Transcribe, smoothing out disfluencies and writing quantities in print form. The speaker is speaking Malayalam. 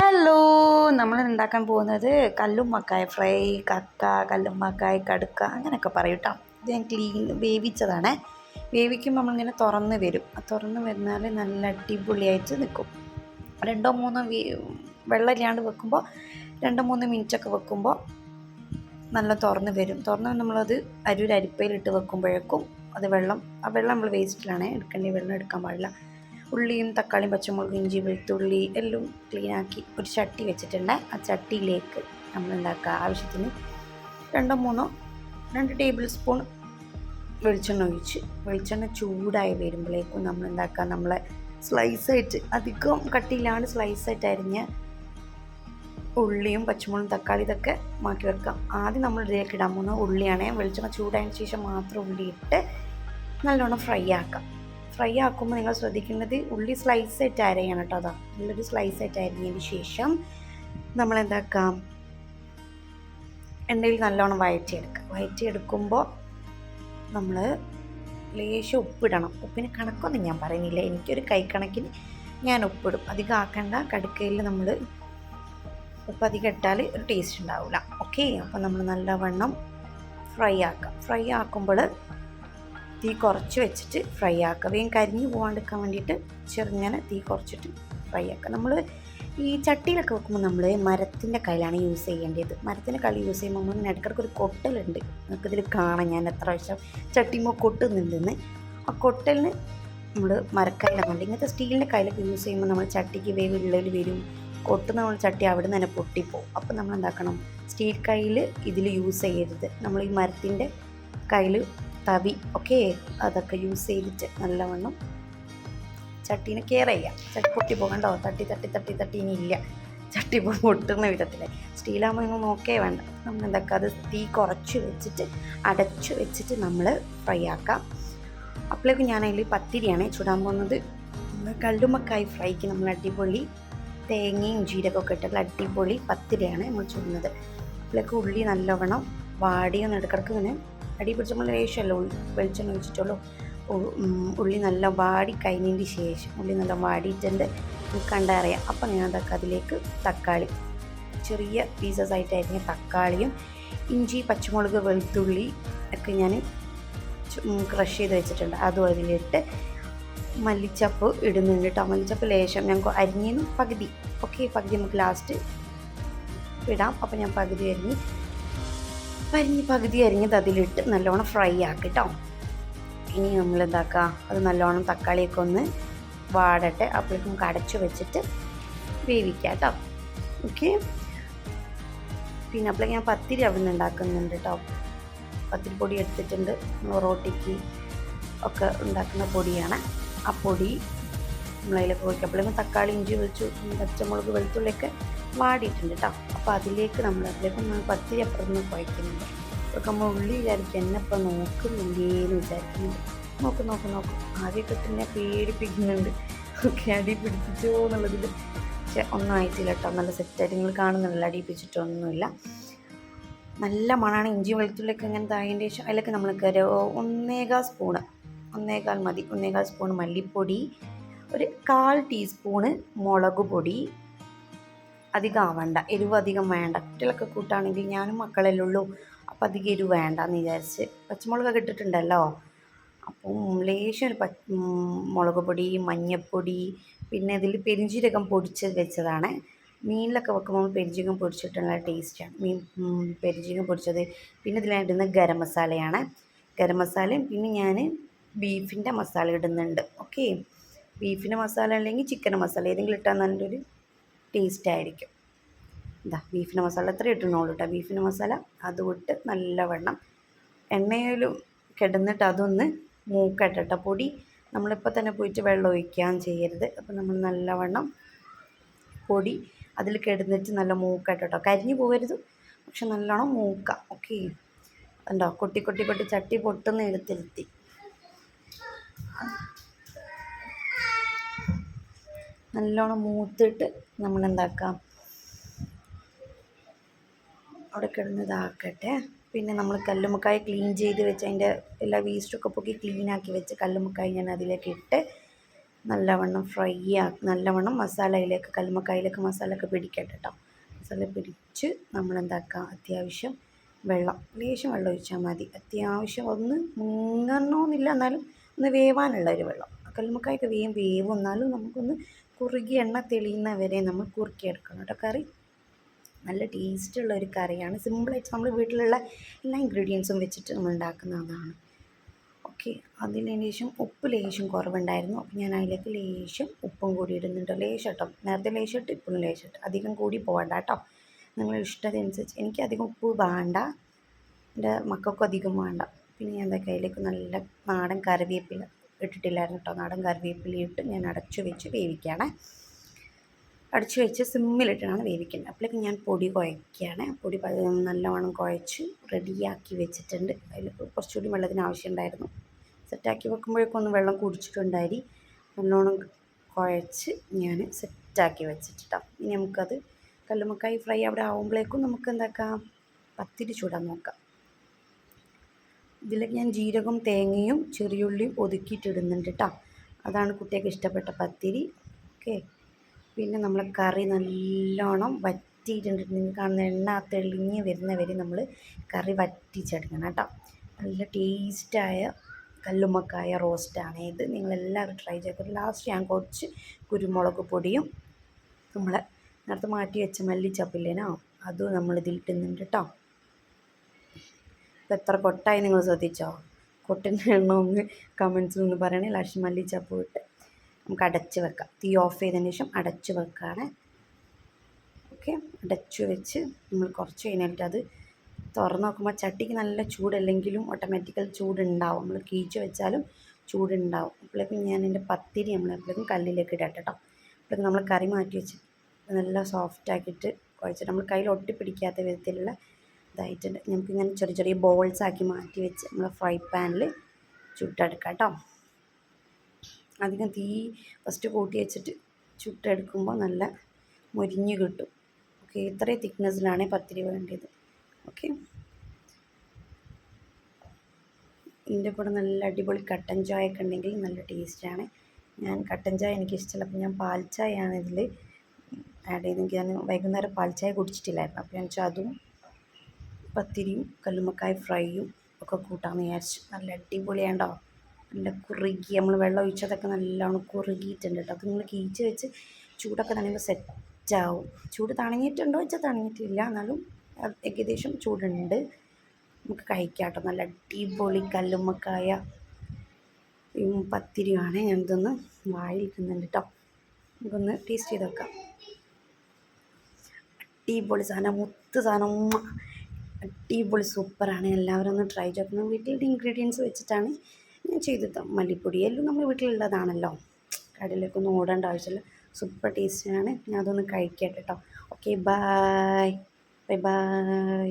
ഹലോ, നമ്മൾ ഉണ്ടാക്കാൻ പോകുന്നത് കല്ലുമ്മക്കായ ഫ്രൈ, കക്ക, കല്ലുമ്മക്കായ കടുക്ക അങ്ങനെയൊക്കെ പറയും കേട്ടോ. ഇത് ഞാൻ വേവിച്ചതാണ്. വേവിക്കുമ്പോൾ നമ്മളിങ്ങനെ തുറന്ന് വരും. ആ തുറന്ന് വരുന്നാൽ നല്ല അടിപൊളിയായിട്ട് നിൽക്കും. 2-3 വെള്ളമില്ലാണ്ട് വെക്കുമ്പോൾ 2-3 മിനിറ്റൊക്കെ വെക്കുമ്പോൾ നല്ല തുറന്ന് വരും. തുറന്ന് നമ്മളത് ഒരു അരിപ്പയിലിട്ട് വെക്കുമ്പോഴേക്കും അത് ആ വെള്ളം നമ്മൾ വേസ്റ്റിലാണ് എടുക്കേണ്ടത്. വെള്ളം എടുക്കാൻ പാടില്ല. ഉള്ളിയും തക്കാളിയും പച്ചമുളക് ഇഞ്ചി വെളുത്തുള്ളി എല്ലാം ക്ലീനാക്കി ഒരു ചട്ടി വെച്ചിട്ടുണ്ട്. ആ ചട്ടിയിലേക്ക് നമ്മൾ ഉണ്ടാക്കുക ആവശ്യത്തിന് 2 ടേബിൾ സ്പൂൺ വെളിച്ചെണ്ണ ഒഴിച്ച് വെളിച്ചെണ്ണ ചൂടായി വരുമ്പോഴേക്കും നമ്മൾ ഉണ്ടാക്കുക നമ്മളെ സ്ലൈസായിട്ട് അധികം കട്ടിയില്ലാണ്ട് സ്ലൈസായിട്ട് അരിഞ്ഞ് ഉള്ളിയും പച്ചമുളകും തക്കാളി ഇതൊക്കെ മാറ്റി വെക്കാം. ആദ്യം നമ്മൾ ഇതിലേക്ക് ഇടാൻ പോകുന്നത് ഉള്ളിയാണ്. വെളിച്ചെണ്ണ ചൂടായതിന് ശേഷം മാത്രം ഉള്ളി ഇട്ട് നല്ലോണം ഫ്രൈ ആക്കാം. ഫ്രൈ ആക്കുമ്പോൾ നിങ്ങൾ ശ്രദ്ധിക്കേണ്ടത് ഉള്ളി സ്ലൈസായിട്ട് അരയണം കേട്ടോ. അതാ നല്ലൊരു സ്ലൈസായിട്ട് അരിഞ്ഞതിന് ശേഷം നമ്മളെന്താക്കാം, എണ്ണയിൽ നല്ലോണം വഴറ്റിയെടുക്കുമ്പോൾ നമ്മൾ ലേശം ഉപ്പിടണം. ഉപ്പിന് കണക്കൊന്നും ഞാൻ പറയുന്നില്ല, എനിക്കൊരു കൈക്കണക്കിന് ഞാൻ ഉപ്പിടും. അധികം ആക്കേണ്ട. കടുക്കയിൽ നമ്മൾ ഉപ്പ് അധികം ഇട്ടാൽ ഒരു ടേസ്റ്റ് ഉണ്ടാവില്ല. ഓക്കെ, അപ്പോൾ നമ്മൾ നല്ലവണ്ണം ഫ്രൈ ആക്കുമ്പോൾ തീ കുറച്ച് വെച്ചിട്ട് ഫ്രൈ ആക്കുക. വേഗം കരിഞ്ഞു പോകാണ്ടിരിക്കാൻ വേണ്ടിയിട്ട് ചെറുങ്ങനെ തീ കുറച്ചിട്ട് ഫ്രൈ ആക്കുക. നമ്മൾ ഈ ചട്ടിയിലൊക്കെ വെക്കുമ്പോൾ നമ്മൾ മരത്തിൻ്റെ കയ്യിലാണ് യൂസ് ചെയ്യേണ്ടത്. മരത്തിൻ്റെ കയ്യിൽ യൂസ് ചെയ്യുമ്പോൾ നമ്മൾ ഇടയ്ക്കിടയ്ക്ക് ഒരു കൊട്ടലുണ്ട്. നമുക്കിതിൽ കാണാം ഞാൻ എത്ര പ്രാവശ്യം ചട്ടിയുമ്പോൾ കൊട്ടുന്നുണ്ടെന്ന്. ആ കൊട്ടലിന് നമ്മൾ മരക്കയിലാണ്. ഇങ്ങനത്തെ സ്റ്റീലിൻ്റെ കയ്യിലൊക്കെ യൂസ് ചെയ്യുമ്പോൾ നമ്മൾ ചട്ടിക്ക് വിള്ളൽ വരും. കൊട്ടുന്ന നമ്മൾ ചട്ടി അവിടെ നിന്ന് തന്നെ പൊട്ടിപ്പോവും. അപ്പോൾ നമ്മൾ എന്താക്കണം, സ്റ്റീൽ കയ്യിൽ ഇതിൽ യൂസ് ചെയ്യരുത്. നമ്മൾ ഈ മരത്തിൻ്റെ കയ്യിൽ തവി അതൊക്കെ യൂസ് ചെയ്തിട്ട് നല്ലവണ്ണം ചട്ടീനെ കെയർ ചെയ്യാം. ചട്ടി പൊട്ടിപ്പോകണ്ടോ, തട്ടി ഇനിയില്ല, ചട്ടി പൊട്ടുന്ന വിധത്തിൽ. സ്റ്റീലാകുമ്പോൾ നിങ്ങൾ നോക്കേ വേണ്ട. നമ്മൾ എന്താക്കുക, അത് തീ കുറച്ച് വെച്ചിട്ട് അടച്ചു വെച്ചിട്ട് നമ്മൾ ഫ്രൈ ആക്കാം. അപ്പോഴേക്കും ഞാൻ അതിൽ പത്തിരിയാണ് ചുടാൻ പോകുന്നത്. കല്ലുമ്മക്കായ ഫ്രൈക്ക് നമ്മൾ അടിപൊളി തേങ്ങയും ജീരകമൊക്കെ ഇട്ടുള്ള അടിപൊളി പത്തിരിയാണ് നമ്മൾ ചുടുന്നത്. അപ്പോഴേക്കും ഉള്ളി നല്ലവണ്ണം വാടിയൊന്ന് ഇടക്കിടക്ക് ഇങ്ങനെ അടി പിടിച്ച് നമ്മൾ ലേശമല്ലോ വെളിച്ചെണ്ണ ഒഴിച്ചിട്ടുള്ളൂ. ഉള്ളി നല്ല വാടി കഴിഞ്ഞതിന് ശേഷം ഉള്ളി നല്ല വാടിയിട്ടുണ്ട് കണ്ടറിയാം. അപ്പം ഞാൻ അതൊക്കെ അതിലേക്ക് തക്കാളി ചെറിയ പീസസ് ആയിട്ട് അരിഞ്ഞ തക്കാളിയും ഇഞ്ചി പച്ചമുളക് വെളുത്തുള്ളി ഒക്കെ ഞാൻ ക്രഷ് ചെയ്ത് വെച്ചിട്ടുണ്ട്. അതും അതിലിട്ട് മല്ലിച്ചപ്പ് ഇടുന്നുണ്ട് കേട്ടോ. മല്ലിച്ചപ്പ് ലേശം ഞങ്ങൾക്ക് അരിഞ്ഞിന്ന് പകുതി നമുക്ക് ലാസ്റ്റ് ഇടാം. അപ്പോൾ ഞാൻ പകുതി അരിഞ്ഞത് അതിലിട്ട് നല്ലോണം ഫ്രൈ ആക്കി കേട്ടോ. ഇനി നമ്മൾ എന്താക്കുക, അത് നല്ലോണം തക്കാളിയൊക്കെ ഒന്ന് വാടട്ടെ. അപ്പോഴേക്കും നമുക്ക് അടച്ചു വെച്ചിട്ട് വേവിക്കാം കേട്ടോ. ഓക്കെ, പിന്നെ അപ്പോഴേക്കും ഞാൻ പത്തിരി അവിടെ നിന്ന് ഉണ്ടാക്കുന്നുണ്ട് കേട്ടോ. പത്തിരിപ്പൊടി എടുത്തിട്ടുണ്ട്. റോട്ടിക്ക് ഒക്കെ ഉണ്ടാക്കുന്ന പൊടിയാണ്. ആ പൊടി നമ്മളതിലേക്ക് ഒഴിക്കപ്പോഴേക്കും തക്കാളി ഇഞ്ചി പച്ചമുളക് വെളുത്തുള്ളിയൊക്കെ വാടിയിട്ടുണ്ട് കേട്ടോ. അപ്പോൾ അതിലേക്ക് നമ്മൾ പത്തിരി അപ്പുറത്ത് നിന്ന് കുഴക്കുന്നുണ്ട്. അപ്പോൾ നമ്മൾ ഉള്ളി വിചാരിക്കും എന്നെപ്പോൾ നോക്കുന്നില്ലേന്ന് വിചാരിക്കുന്നുണ്ട്. നോക്കും ആദ്യമൊക്കെ തന്നെ പേടിപ്പിക്കുന്നുണ്ട്. അടി പിടിപ്പിച്ചോ എന്നുള്ളതിൽ. പക്ഷെ ഒന്നും ആയിട്ടില്ല കേട്ടോ. നല്ല സെറ്റായിട്ട് നിങ്ങൾ കാണുന്നുണ്ടല്ലോ, അടിപ്പിച്ചിട്ടൊന്നുമില്ല. നല്ല മണമാണ്. ഇഞ്ചി വെളുത്തുള്ളിയൊക്കെ ഇങ്ങനെ തായതിൻ്റെ ശേഷം അതിലേക്ക് നമ്മൾ 1.25 സ്പൂൺ മല്ലിപ്പൊടി, ഒരു 1/4 ടീസ്പൂണ് മുളക് പൊടി. അധികം ആവണ്ട, എരിവ് അധികം വേണ്ട. കുട്ടികളൊക്കെ കൂട്ടാണെങ്കിൽ ഞാനും മക്കളെല്ലാം ഉള്ളൂ, അപ്പോൾ അധികം എരിവ് വേണ്ടെന്ന് വിചാരിച്ച് പച്ചമുളകൊക്കെ ഇട്ടിട്ടുണ്ടല്ലോ. അപ്പം ലേശം മുളക് പൊടി, മഞ്ഞൾപ്പൊടി, പിന്നെ ഇതിൽ പെരിഞ്ജീരകം പൊടിച്ചത് വെച്ചതാണ്. മീനിലൊക്കെ വെക്കുമ്പോൾ പെരിഞ്ജീരകം പൊടിച്ചിട്ടുള്ള ടേസ്റ്റാണ്. പെരിഞ്ജീരകം പൊടിച്ചത്. പിന്നെ ഇതിലിടുന്ന ഗരം മസാലയും പിന്നെ ഞാൻ ബീഫിൻ്റെ മസാല ഇടുന്നുണ്ട്. ഓക്കെ, ബീഫിൻ്റെ മസാല അല്ലെങ്കിൽ ചിക്കൻ മസാല ഏതെങ്കിലും ഇട്ടാൽ നല്ലൊരു ടേസ്റ്റ് ആയിരിക്കും. ബീഫിൻ്റെ മസാല എത്ര ഇട്ടുന്നുള്ളൂ കേട്ടോ. ബീഫിൻ്റെ മസാല അതും ഇട്ട് നല്ലവണ്ണം എണ്ണയിലും കിടന്നിട്ട് അതൊന്ന് മൂക്കട്ടെ. പൊടി നമ്മളിപ്പോൾ തന്നെ പോയിട്ട് വെള്ളം ഒഴിക്കാൻ ചെയ്യരുത്. അപ്പോൾ നമ്മൾ നല്ലവണ്ണം പൊടി അതിൽ കിടന്നിട്ട് നല്ല മൂക്കട്ടെ കേട്ടോ. കരിഞ്ഞു പോകരുത്, പക്ഷെ നല്ലോണം മൂക്കാം. ഓക്കെ, ഉണ്ടോ കൊട്ടി ചട്ടി പൊട്ടുന്ന എടുത്തിരുത്തി. നല്ലോണം മൂത്തിട്ട് നമ്മളെന്താക്കാം, അവിടെ കിടന്ന് ഇതാക്കട്ടെ. പിന്നെ നമ്മൾ കല്ലുമ്മക്കായ ക്ലീൻ ചെയ്ത് വെച്ച് അതിൻ്റെ എല്ലാ വേസ്റ്റൊക്കെ പൊക്കി ക്ലീനാക്കി വെച്ച് കല്ലുമ്മക്കായ ഞാൻ അതിലേക്ക് ഇട്ട് നല്ലവണ്ണം ഫ്രൈ ആക്കി നല്ലവണ്ണം മസാലയിലേക്ക് കല്ലുമ്മക്കായിലേക്ക് മസാല ഒക്കെ പിടിക്കട്ടെ കേട്ടോ. മസാല പിടിച്ച് നമ്മളെന്താക്കുക, അത്യാവശ്യം വെള്ളം ലേശം വെള്ളം ഒഴിച്ചാൽ മതി. അത്യാവശ്യം ഒന്ന് മുങ്ങണമെന്നില്ല, എന്നാലും ഒന്ന് വേവാനുള്ള ഒരു വെള്ളം. കല്ലുമ്മക്കായൊക്കെ വേവും, എന്നാലും നമുക്കൊന്ന് കുറുകി എണ്ണ തെളിയുന്ന വരെ നമ്മൾ കുറുക്കിയെടുക്കണം കേട്ടോ. കറി നല്ല ടേസ്റ്റുള്ള ഒരു കറിയാണ്. സിമ്പിളായിട്ട് നമ്മൾ വീട്ടിലുള്ള എല്ലാ ഇൻഗ്രീഡിയൻസും വെച്ചിട്ട് നമ്മൾ ഉണ്ടാക്കുന്നതാണ്. ഓക്കെ, അതിന് ശേഷം ഉപ്പ് ലേശം കുറവുണ്ടായിരുന്നു. അപ്പോൾ ഞാൻ അതിലേക്ക് ലേശം ഉപ്പും കൂടി ഇടുന്നുണ്ട്. ലേശം കേട്ടോ, നേരത്തെ ലേശം ഇട്ട് ഇപ്പോഴും ലേശം ഇട്ട്, അധികം കൂടി പോകണ്ട കേട്ടോ. നിങ്ങളുടെ ഇഷ്ടത്തിനനുസരിച്ച്. എനിക്ക് അധികം ഉപ്പ് വേണ്ട, എൻ്റെ മക്കൾക്കും അധികം വേണ്ട. പിന്നെ ഞാൻ എന്താ കയ്യിലേക്ക് നല്ല നാടൻ കറിവേപ്പില ഇട്ടിട്ടില്ലായിരുന്നു കേട്ടോ. നാടൻ കറിവേപ്പില ഇട്ട് ഞാൻ അടച്ചു വെച്ച് വേവിക്കുകയാണ്. അടച്ചു വെച്ച് സിമ്മിലിട്ടാണ് വേവിക്കുന്നത്. അപ്പോഴേക്കും ഞാൻ പൊടി കുഴയ്ക്കുകയാണ്. പൊടി നല്ലവണ്ണം കുഴച്ച് റെഡിയാക്കി വെച്ചിട്ടുണ്ട്. അതിൽ കുറച്ചുകൂടി വെള്ളത്തിന് ആവശ്യമുണ്ടായിരുന്നു. സെറ്റാക്കി വെക്കുമ്പോഴേക്കും ഒന്ന് വെള്ളം കുടിച്ചിട്ടുണ്ടായി. നല്ലോണം കുഴച്ച് ഞാൻ സെറ്റാക്കി വെച്ചിട്ടാണ്. ഇനി നമുക്കത് കല്ലുമ്മക്കായി ഫ്രൈ അവിടെ ആകുമ്പോഴേക്കും നമുക്ക് എന്താക്കാം, പത്തിരി ചൂടാൻ നോക്കാം. ഇതിലേക്ക് ഞാൻ ജീരകം തേങ്ങയും ചെറിയുള്ളിയും ഒതുക്കിയിട്ടിടുന്നുണ്ട് കേട്ടോ. അതാണ് കുട്ടികൾക്ക് ഇഷ്ടപ്പെട്ട പത്തിരി. ഓക്കെ, പിന്നെ നമ്മളെ കറി നല്ലോണം വറ്റിയിട്ടുണ്ട്. നിങ്ങൾ കാണുന്ന എണ്ണ തെളിഞ്ഞ് വരുന്ന വരെ നമ്മൾ കറി വറ്റിച്ചെടുക്കണം കേട്ടോ. നല്ല ടേസ്റ്റായ കല്ലുമ്മക്കായ റോസ്റ്റാണ് ഇത്. നിങ്ങളെല്ലാവരും ട്രൈ ചെയ്ത്. ലാസ്റ്റ് ഞാൻ കുറച്ച് കുരുമുളക് പൊടിയും നമ്മളെ നേരത്തെ മാറ്റി വെച്ച മല്ലിച്ചപ്പില്ലേനോ അതും നമ്മളിതിൽ ഇട്ടുന്നുണ്ട് കേട്ടോ. ഇപ്പം എത്ര കൊട്ടായി നിങ്ങൾ ശ്രദ്ധിച്ചോ? കൊട്ടിൻ്റെ എണ്ണം ഒന്ന് കമൻസിൽ ഒന്ന് പറയണേ. ലാസ്റ്റ് മല്ലിച്ചപ്പ് ഇട്ട് നമുക്ക് അടച്ച് വെക്കാം. തീ ഓഫ് ചെയ്തതിന് ശേഷം അടച്ച് വെക്കുകയാണ്. ഓക്കെ, അടച്ചു വെച്ച് നമ്മൾ കുറച്ച് കഴിഞ്ഞിട്ട് അത് തുറന്ന് നോക്കുമ്പോൾ ചട്ടിക്ക് നല്ല ചൂടല്ലെങ്കിലും ഓട്ടോമാറ്റിക്കൽ ചൂടുണ്ടാവും. നമ്മൾ കീച്ച് വെച്ചാലും ചൂടുണ്ടാവും. അപ്പോഴേക്കും ഞാൻ എൻ്റെ പത്തിരി നമ്മളെപ്പോഴേക്കും കല്ലിലേക്ക് ഇടട്ടെ കേട്ടോ. അപ്പോഴേക്കും നമ്മൾ കറി മാറ്റി വെച്ച് നല്ല സോഫ്റ്റാക്കിയിട്ട് കുഴച്ചിട്ട് നമ്മൾ കയ്യിൽ ഒട്ടിപ്പിടിക്കാത്ത വിധത്തിലുള്ള ഇതായിട്ടുണ്ട്. നമുക്കിങ്ങനെ ചെറിയ ചെറിയ ബോൾസാക്കി മാറ്റി വെച്ച് നമ്മൾ ഫ്രൈ പാനിൽ ചുട്ടെടുക്കാം കേട്ടോ. അധികം തീ ഫസ്റ്റ് കൂട്ടി വെച്ചിട്ട് ചുട്ടെടുക്കുമ്പോൾ നല്ല മൊരിഞ്ഞ് കിട്ടും. ഓക്കെ, ഇത്രയും തിക്നെസ്സിലാണ് പത്തിരി വേണ്ടത്. ഓക്കെ, ഇതിൻ്റെ കൂടെ നല്ല അടിപൊളി കട്ടൻ ചായ ഒക്കെ ഉണ്ടെങ്കിൽ നല്ല ടേസ്റ്റാണ്. ഞാൻ കട്ടൻ ചായ എനിക്കിഷ്ടമല്ല, അപ്പോൾ ഞാൻ പാൽ ചായയാണ് ഇതിൽ ആഡ് ചെയ്തെങ്കിൽ. ഞാൻ വൈകുന്നേരം പാൽ ചായ കുടിച്ചിട്ടില്ലായിരുന്നു. അപ്പോൾ ഞാൻ വെച്ചാൽ അതും പത്തിരിയും കല്ലുമ്മക്കായ ഫ്രൈയും ഒക്കെ കൂട്ടാമെന്ന് വിചാരിച്ചു. നല്ല അടിപൊളിയാണ്ടോ, നല്ല കുറുകി നമ്മൾ വെള്ളം ഒഴിച്ചതൊക്കെ നല്ലോണം കുറുകിയിട്ടുണ്ട് കേട്ടോ. അത് നിങ്ങൾ കീച്ച് വെച്ച് ചൂടൊക്കെ തണിയുമ്പോൾ സെറ്റാവും. ചൂട് തണിഞ്ഞിട്ടുണ്ടോ വെച്ചാൽ തണിഞ്ഞിട്ടില്ല, എന്നാലും ഏകദേശം ചൂടുണ്ട്. നമുക്ക് കഴിക്കാം കേട്ടോ. നല്ല അടിപൊളി കല്ലുമ്മക്കായ പത്തിരിയാണ്. ഞാനിതൊന്ന് വായിക്കുന്നുണ്ട് കേട്ടോ. നമുക്കൊന്ന് ടേസ്റ്റ് ചെയ്ത് വെക്കാം. അടിപൊളി സാധനം, മുത്ത് സാധനം, അടിപൊളി സൂപ്പറാണ്. എല്ലാവരും ഒന്ന് ട്രൈ ചെയ്യണം. വീട്ടിലുള്ള ഇൻഗ്രീഡിയൻസ് വെച്ചിട്ടാണ് ഞാൻ ചെയ്തത്. മല്ലിപ്പൊടി എല്ലാം നമ്മൾ വീട്ടിലുള്ളതാണല്ലോ, കടയിലേക്കൊന്നും ഓടേണ്ട ആവശ്യമില്ല. സൂപ്പർ ടേസ്റ്റിയാണ്. ഞാൻ അതൊന്ന് കഴിക്കട്ടെ കേട്ടോ. Okay, bye bye bye.